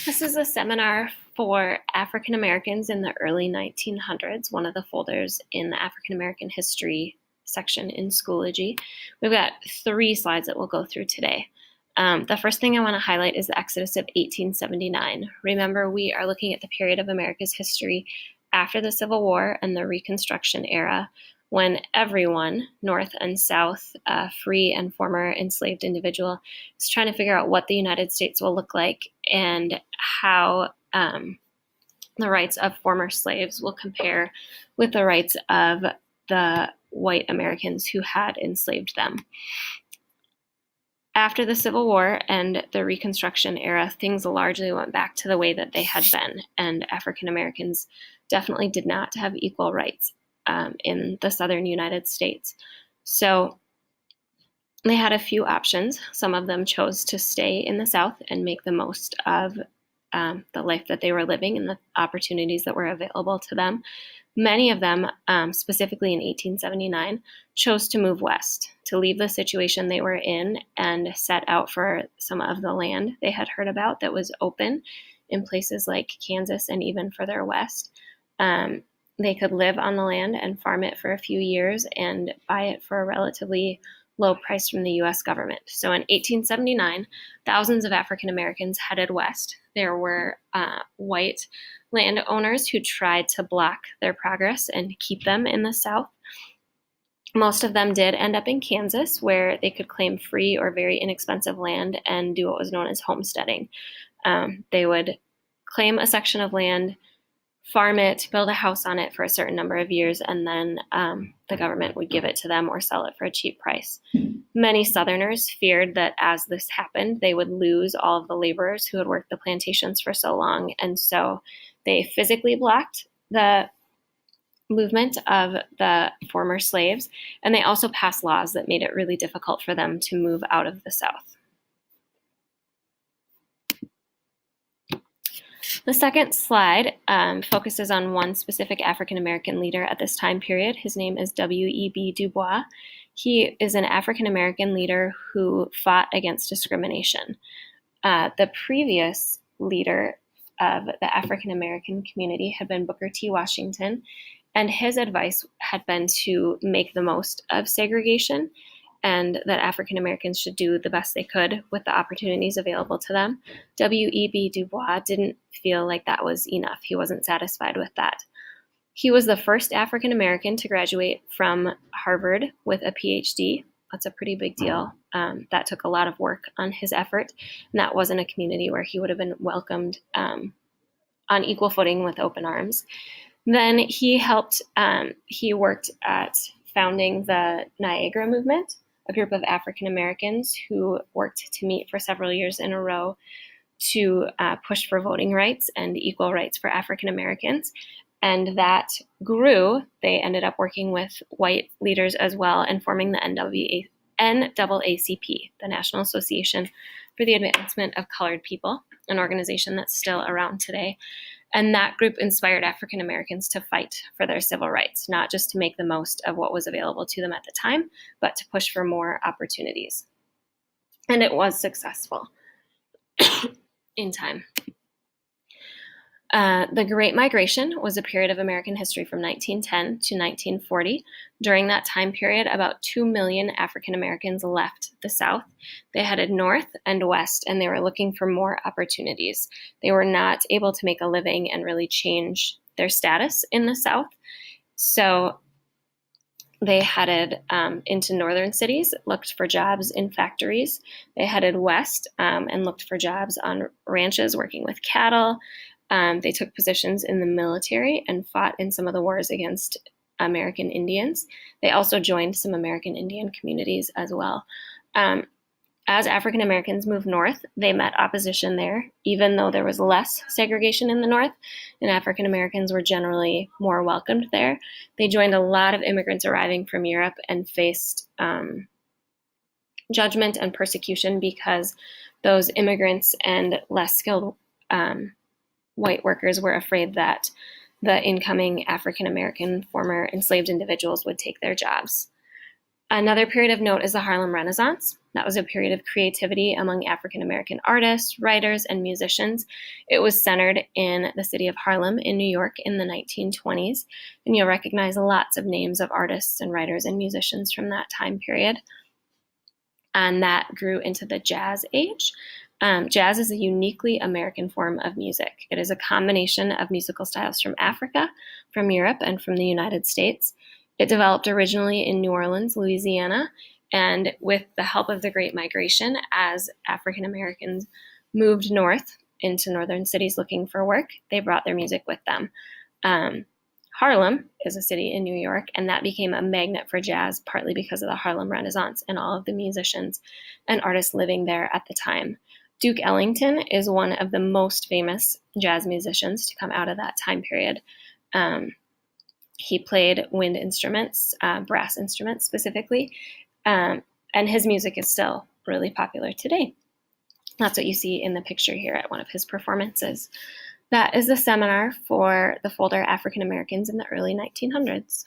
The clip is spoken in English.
This is a seminar for African Americans in the early 1900s, one of the folders in the African American history section in Schoology. We've got 3 slides that we'll go through today. The first thing I want to highlight is the Exodus of 1879. Remember, we are looking at the period of America's history after the Civil War and the Reconstruction era, when everyone, North and South, free and former enslaved individual, is trying to figure out what the United States will look like and how the rights of former slaves will compare with the rights of the white Americans who had enslaved them. After the Civil War and the Reconstruction era, things largely went back to the way that they had been, and African Americans definitely did not have equal rights in the southern United States. So they had a few options. Some of them chose to stay in the South and make the most of the life that they were living and the opportunities that were available to them. Many of them, specifically in 1879, chose to move west, to leave the situation they were in and set out for some of the land they had heard about that was open in places like Kansas and even further west. They could live on the land and farm it for a few years and buy it for a relatively low price from the U.S. government. So in 1879, thousands of African Americans headed west. There were white landowners who tried to block their progress and keep them in the South. Most of them did end up in Kansas, where they could claim free or very inexpensive land and do what was known as homesteading. They would claim a section of land, farm it, build a house on it for a certain number of years, and then the government would give it to them or sell it for a cheap price. Many Southerners feared that as this happened, they would lose all of the laborers who had worked the plantations for so long, and so they physically blocked the movement of the former slaves, and they also passed laws that made it really difficult for them to move out of the South. The second slide focuses on one specific African American leader at this time period. His name is W.E.B. Du Bois. He is an African American leader who fought against discrimination. The previous leader of the African American community had been Booker T. Washington, and his advice had been to make the most of segregation and that African Americans should do the best they could with the opportunities available to them. W.E.B. Du Bois didn't feel like that was enough. He wasn't satisfied with that. He was the first African American to graduate from Harvard with a PhD. That's a pretty big deal. That took a lot of work on his effort, and that wasn't a community where he would have been welcomed on equal footing with open arms. Then he worked at founding the Niagara Movement, a group of African Americans who worked to meet for several years in a row to push for voting rights and equal rights for African Americans. And that grew. They ended up working with white leaders as well and forming the NAACP, the National Association for the Advancement of Colored People, an organization that's still around today. And that group inspired African Americans to fight for their civil rights, not just to make the most of what was available to them at the time, but to push for more opportunities. And it was successful in time. The Great Migration was a period of American history from 1910 to 1940. During that time period, about 2 million African Americans left the South. They headed north and west, and they were looking for more opportunities. They were not able to make a living and really change their status in the South. So they headed into northern cities, looked for jobs in factories. They headed west and looked for jobs on ranches working with cattle. They took positions in the military and fought in some of the wars against American Indians. They also joined some American Indian communities as well. As African Americans moved north, they met opposition there, even though there was less segregation in the north, and African Americans were generally more welcomed there. They joined a lot of immigrants arriving from Europe and faced judgment and persecution because those immigrants and less skilled white workers were afraid that the incoming African American former enslaved individuals would take their jobs. Another period of note is the Harlem Renaissance. That was a period of creativity among African American artists, writers, and musicians. It was centered in the city of Harlem in New York in the 1920s, and you'll recognize lots of names of artists and writers and musicians from that time period. And that grew into the jazz age. Jazz is a uniquely American form of music. It is a combination of musical styles from Africa, from Europe, and from the United States. It developed originally in New Orleans, Louisiana, and with the help of the Great Migration, as African Americans moved north into northern cities looking for work, they brought their music with them. Harlem is a city in New York, and that became a magnet for jazz, partly because of the Harlem Renaissance and all of the musicians and artists living there at the time. Duke Ellington is one of the most famous jazz musicians to come out of that time period. He played wind instruments, brass instruments specifically, and his music is still really popular today. That's what you see in the picture here at one of his performances. That is a seminar for the folder African Americans in the early 1900s.